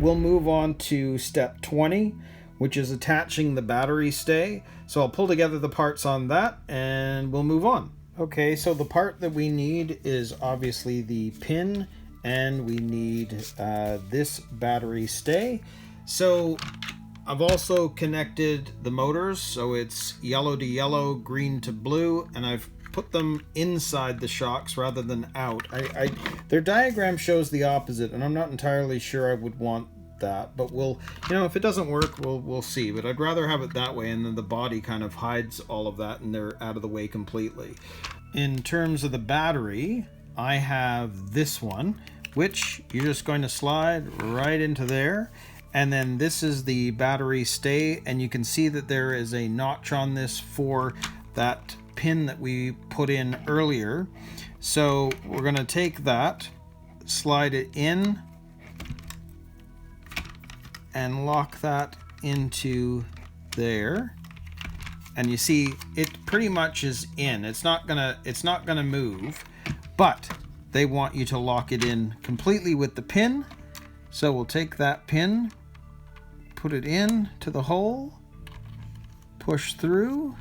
we'll move on to step 20, which is attaching the battery stay. So I'll pull together the parts on that and we'll move on. Okay, so the part that we need is obviously the pin, and we need this battery stay. So I've also connected the motors, so it's yellow to yellow, green to blue, and I've put them inside the shocks rather than out. Their diagram shows the opposite, and I'm not entirely sure I would want that, but we'll, if it doesn't work, we'll see. But I'd rather have it that way, and then the body kind of hides all of that and they're out of the way completely. In terms of the battery, I have this one, which you're just going to slide right into there. And then this is the battery stay, and you can see that there is a notch on this for that pin that we put in earlier. So we're going to take that, slide it in, and lock that into there. And you see it pretty much is in. It's not gonna move, but they want you to lock it in completely with the pin. So we'll take that pin, put it in to the hole, push through,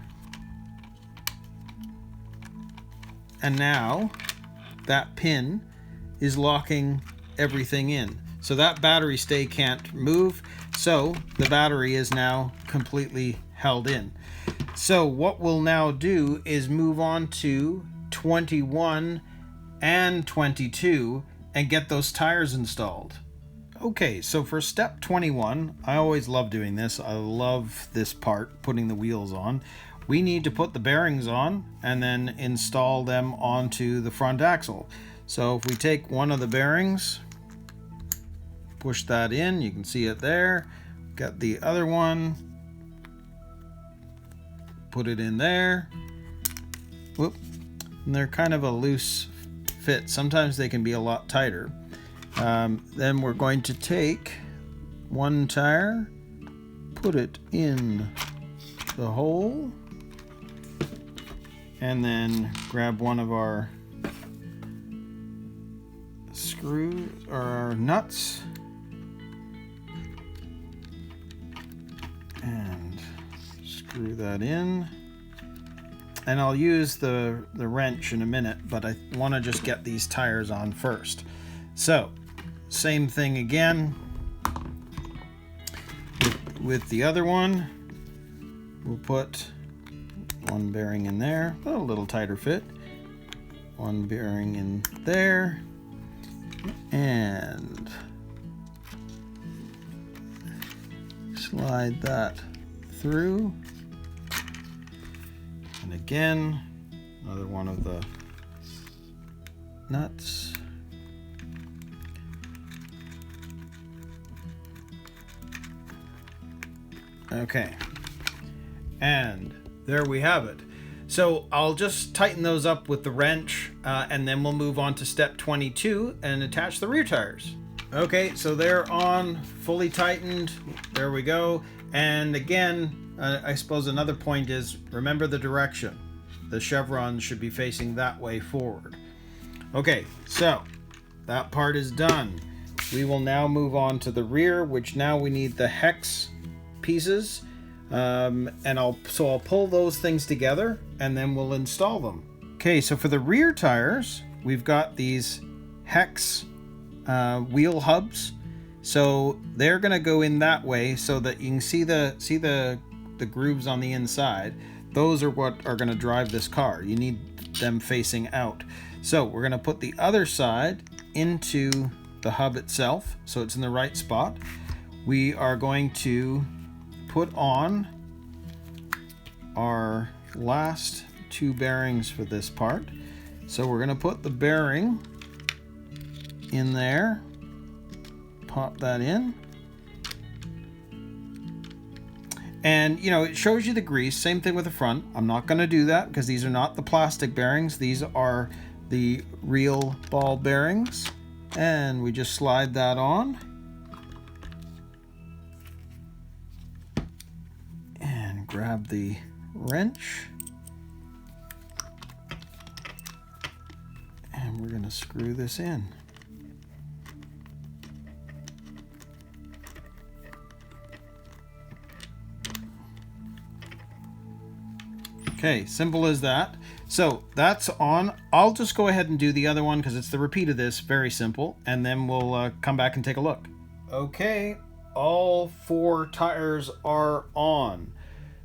and now that pin is locking everything in. So that battery stay can't move, so the battery is now completely held in. So what we'll now do is move on to 21 and 22 and get those tires installed. Okay, so for step 21, I always love doing this. I love this part, putting the wheels on. We need to put the bearings on and then install them onto the front axle. So if we take one of the bearings, push that in, you can see it there. Got the other one, put it in there. Whoop. And they're kind of a loose fit. Sometimes they can be a lot tighter. Then we're going to take one tire, put it in the hole, and then grab one of our screws or our nuts and screw that in. And I'll use the wrench in a minute, but I want to just get these tires on first. So same thing again with the other one. We'll put one bearing in there, a little tighter fit, one bearing in there, and slide that through. And again, another one of the nuts. Okay, and there we have it. So I'll just tighten those up with the wrench, and then we'll move on to step 22 and attach the rear tires. Okay, so they're on, fully tightened. There we go. And again, I suppose another point is, remember the direction. The chevrons should be facing that way forward. Okay, so that part is done. We will now move on to the rear, which now we need the hex pieces. And I'll pull those things together and then we'll install them. Okay, so for the rear tires, we've got these hex wheel hubs. So they're gonna go in that way so that you can see the grooves on the inside. Those are what are gonna drive this car. You need them facing out. So we're gonna put the other side into the hub itself so it's in the right spot. We are going to put on our last two bearings for this part. So we're going to put the bearing in there, pop that in, and it shows you the grease. Same thing with the front. I'm not going to do that because these are not the plastic bearings. These are the real ball bearings, and we just slide that on. Grab the wrench and we're going to screw this in. Okay, simple as that. So that's on. I'll just go ahead and do the other one because it's the repeat of this, very simple, and then we'll come back and take a look. Okay, all 4 tires are on.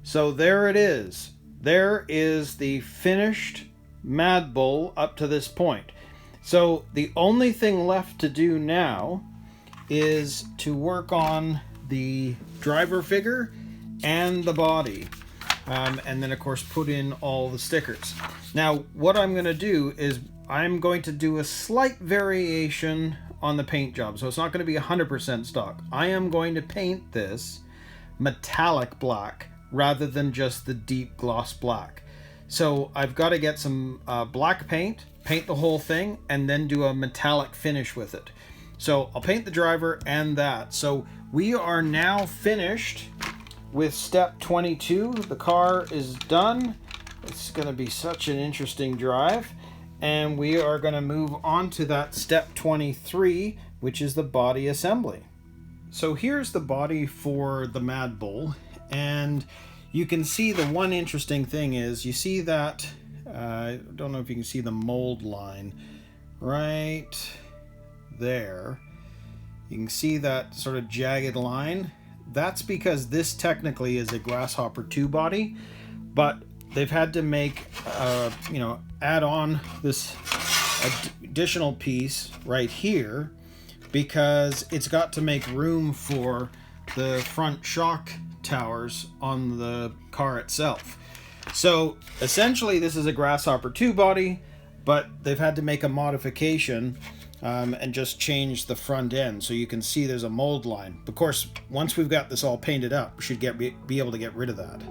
So there it is. There is the finished Mad Bull up to this point. So the only thing left to do now is to work on the driver figure and the body. And then of course put in all the stickers. Now what I'm going to do is I'm going to do a slight variation on the paint job. So it's not going to be 100% stock. I am going to paint this metallic black rather than just the deep gloss black. So I've got to get some black paint the whole thing, and then do a metallic finish with it. So I'll paint the driver and that. So we are now finished with step 22. The car is done. It's going to be such an interesting drive. And we are going to move on to that step 23, which is the body assembly. So here's the body for the Mad Bull. And you can see the one interesting thing is you see that, I don't know if you can see the mold line right there. You can see that sort of jagged line. That's because this technically is a Grasshopper 2 body, but they've had to make, add on this additional piece right here because it's got to make room for the front shock towers on the car itself. So essentially this is a Grasshopper 2 body, but they've had to make a modification and just change the front end. So you can see there's a mold line. Of course, once we've got this all painted up, we should be able to get rid of that.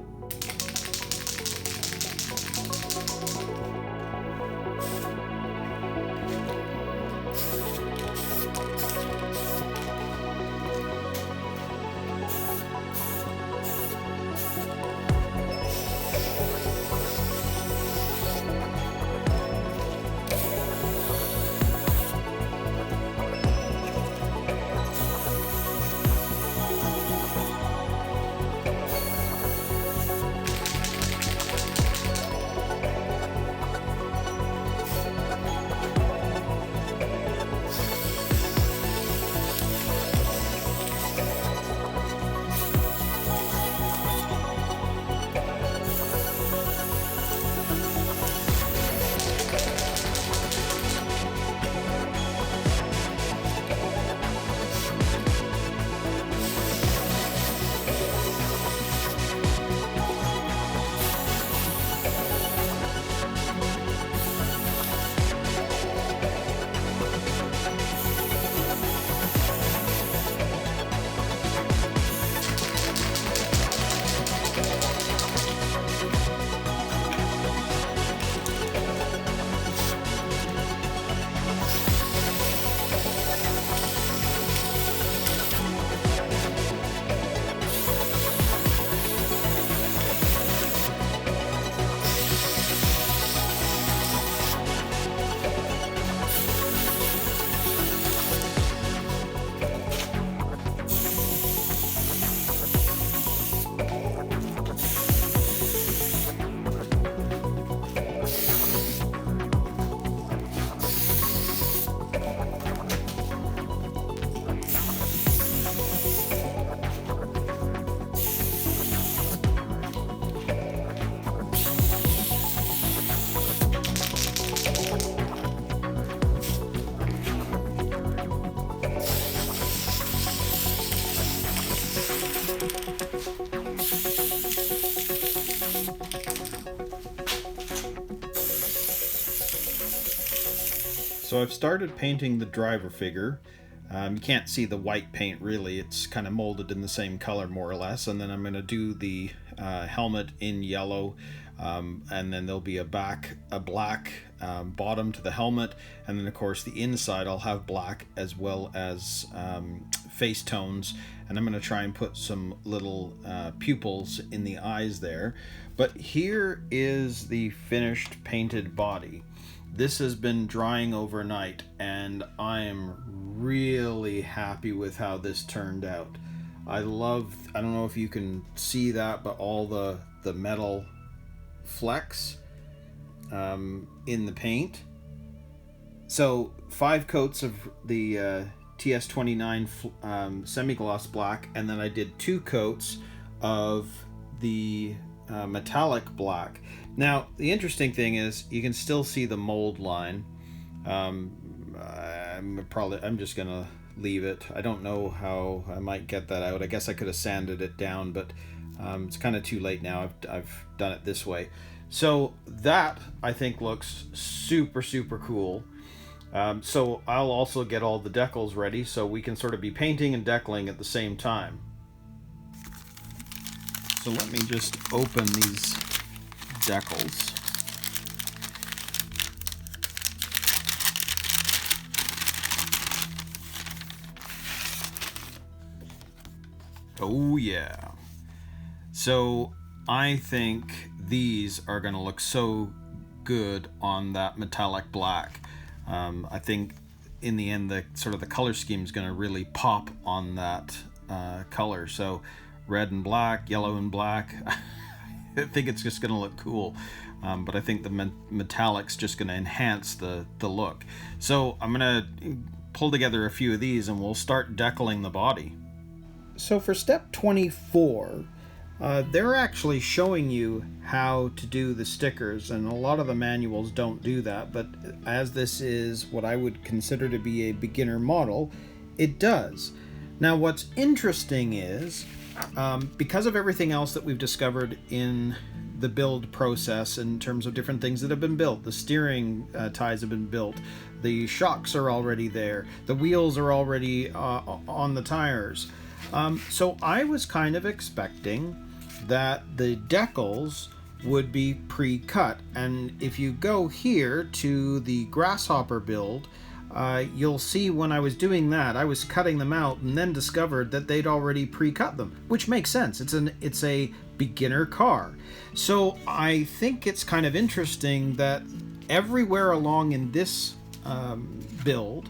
So I've started painting the driver figure. You can't see the white paint really, it's kind of molded in the same color more or less. And then I'm going to do the helmet in yellow, and then there'll be a black bottom to the helmet, and then of course the inside I'll have black as well as face tones, and I'm going to try and put some little pupils in the eyes there. But here is the finished painted body. This has been drying overnight, and I am really happy with how this turned out. I don't know if you can see that, but all the metal flecks in the paint. So 5 coats of the TS-29 semi-gloss black, and then I did 2 coats of the metallic black. Now the interesting thing is you can still see the mold line. I'm just gonna leave it. I don't know how I might get that out. I guess I could have sanded it down, but it's kind of too late now. I've done it this way. So that I think looks super cool. So I'll also get all the decals ready so we can sort of be painting and decaling at the same time. So let me just open these decals. Oh yeah. So I think these are going to look so good on that metallic black. I think in the end the sort of the color scheme is going to really pop on that color. So red and black, yellow and black. I think it's just going to look cool. But I think the metallic's just going to enhance the look. So I'm going to pull together a few of these and we'll start decaling the body. So for step 24, they're actually showing you how to do the stickers, and a lot of the manuals don't do that, but as this is what I would consider to be a beginner model, it does. Now what's interesting is, because of everything else that we've discovered in the build process in terms of different things that have been built, the steering ties have been built, the shocks are already there, the wheels are already on the tires. So I was kind of expecting that the decals would be pre-cut, and if you go here to the grasshopper build, you'll see when I was doing that I was cutting them out and then discovered that they'd already pre-cut them, which makes sense. It's a beginner car. So I think it's kind of interesting that everywhere along in this build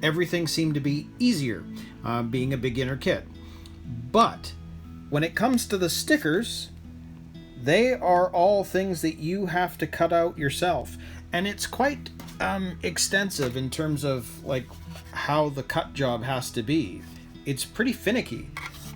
everything seemed to be easier, being a beginner kit. But when it comes to the stickers, they are all things that you have to cut out yourself, and it's quite extensive in terms of like how the cut job has to be. It's pretty finicky.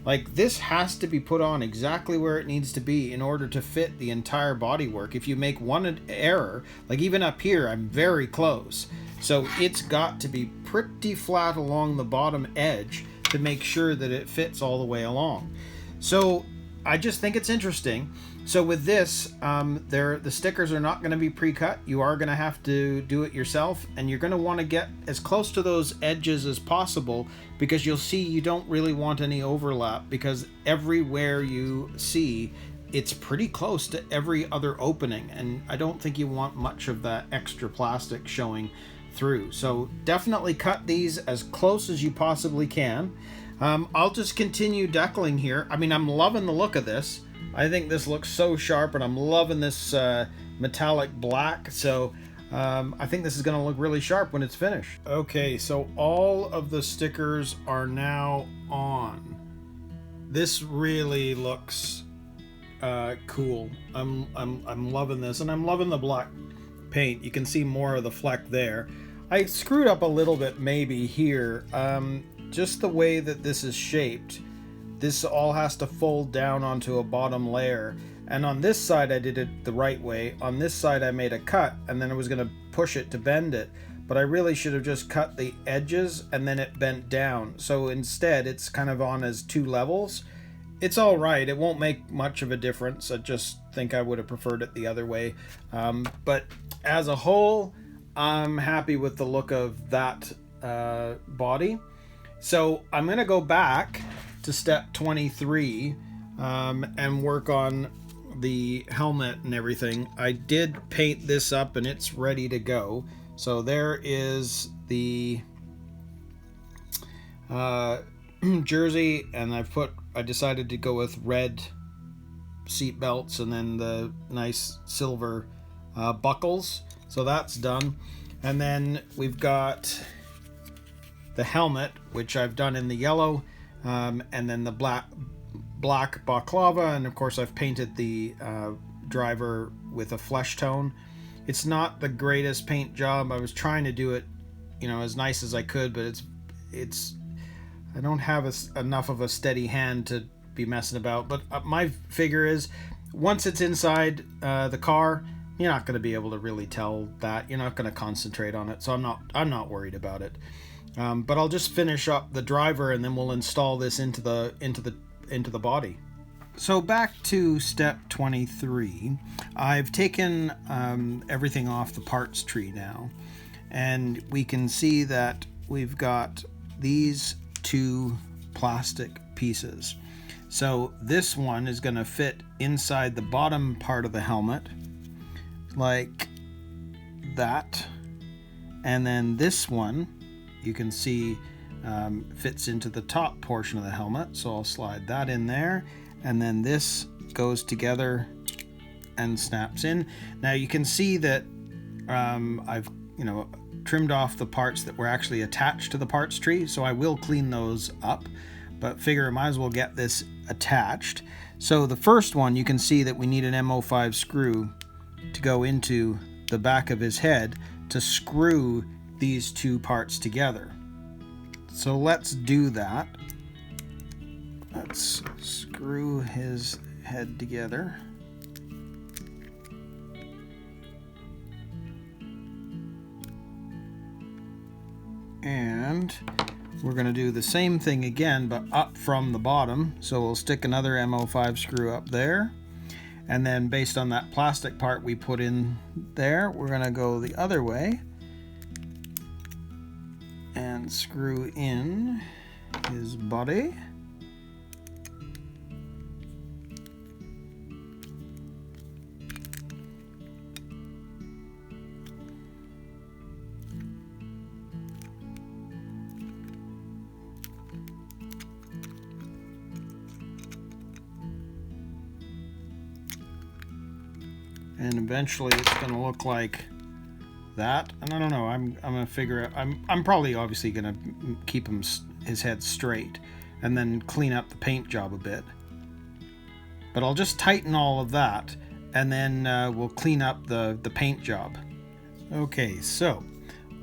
Like, this has to be put on exactly where it needs to be in order to fit the entire bodywork. If you make one error, like even up here, I'm very close. So it's got to be pretty flat along the bottom edge to make sure that it fits all the way along. So I just think it's interesting. So with this, the stickers are not going to be pre-cut. You are going to have to do it yourself, and you're going to want to get as close to those edges as possible, because you'll see you don't really want any overlap, because everywhere you see it's pretty close to every other opening, and I don't think you want much of that extra plastic showing through. So definitely cut these as close as you possibly can. I'll just continue decaling here. I mean, I'm loving the look of this. I think this looks so sharp, and I'm loving this metallic black. So I think this is going to look really sharp when it's finished. Okay, so all of the stickers are now on. This really looks cool. I'm loving this, and I'm loving the black paint. You can see more of the fleck there. I screwed up a little bit maybe here. Just the way that this is shaped, this all has to fold down onto a bottom layer, and on this side I did it the right way. On this side I made a cut, and then I was going to push it to bend it, but I really should have just cut the edges and then it bent down. So instead it's kind of on as 2 levels. It's all right. It won't make much of a difference. I just think I would have preferred it the other way. But as a whole, I'm happy with the look of that body. So I'm going to go back to step 23 and work on the helmet and everything. I did paint this up and it's ready to go. So there is the jersey, and I decided to go with red seat belts and then the nice silver buckles. So that's done. And then we've got the helmet, which I've done in the yellow, and then the black balaclava, and of course I've painted the driver with a flesh tone. It's not the greatest paint job. I was trying to do it, you know, as nice as I could, but it's I don't have enough of a steady hand to be messing about. But my figure is, once it's inside the car, you're not going to be able to really tell that. You're not going to concentrate on it, so I'm not worried about it. But I'll just finish up the driver, and then we'll install this into the body. So back to step 23. I've taken everything off the parts tree now, and we can see that we've got these two plastic pieces. So this one is going to fit inside the bottom part of the helmet like that, and then this one you can see fits into the top portion of the helmet, so I'll slide that in there, and then this goes together and snaps in. Now you can see that I've trimmed off the parts that were actually attached to the parts tree, so I will clean those up, but figure I might as well get this attached. So the first one, you can see that we need an M05 screw to go into the back of his head to screw these two parts together. So let's do that. Let's screw his head together. And we're going to do the same thing again, but up from the bottom. So we'll stick another M05 screw up there. And then based on that plastic part we put in there, we're going to go the other way and screw in his body. And eventually it's going to look like that. And I don't know, I'm going to figure out, I'm probably obviously going to keep his head straight and then clean up the paint job a bit. But I'll just tighten all of that, and then we'll clean up the paint job. Okay, so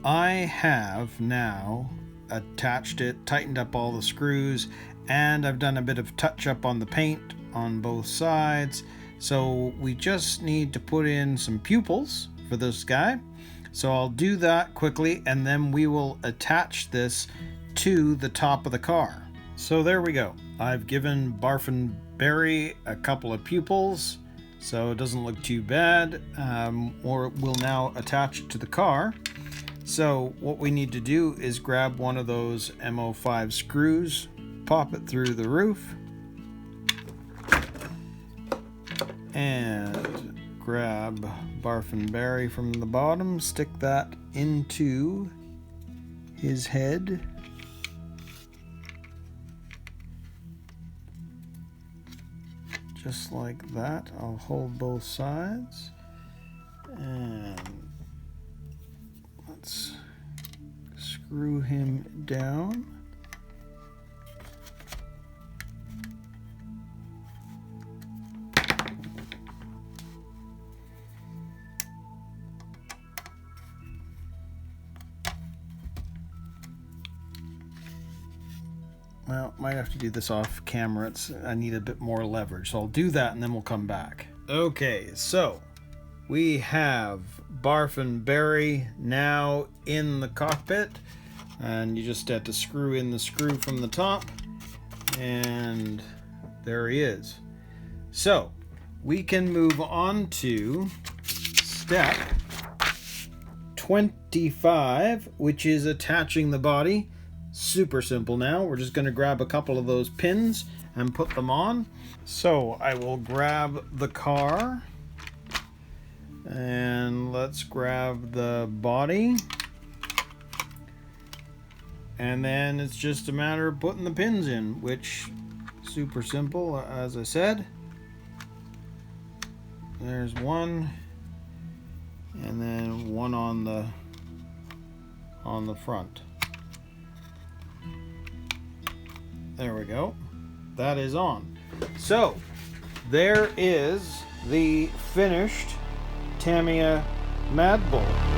I have now attached it, tightened up all the screws, and I've done a bit of touch up on the paint on both sides. So we just need to put in some pupils for this guy. So I'll do that quickly, and then we will attach this to the top of the car. So there we go. I've given Barfin Berry a couple of pupils, so it doesn't look too bad. Or we'll now attach it to the car. So what we need to do is grab one of those M05 screws, pop it through the roof, and grab Barfin Berry from the bottom, stick that into his head. Just like that. I'll hold both sides, and let's screw him down. Well, might have to do this off camera. I need a bit more leverage, so I'll do that and then we'll come back. Okay, so we have Barfin Berry now in the cockpit, and you just have to screw in the screw from the top, and there he is. So we can move on to step 25, which is attaching the body. Super simple now. We're just going to grab a couple of those pins and put them on. So I will grab the car, and let's grab the body, and then it's just a matter of putting the pins in, which super simple, as I said. There's one, and then one on the front. There we go. That is on. So there is the finished Tamiya Mad Bull.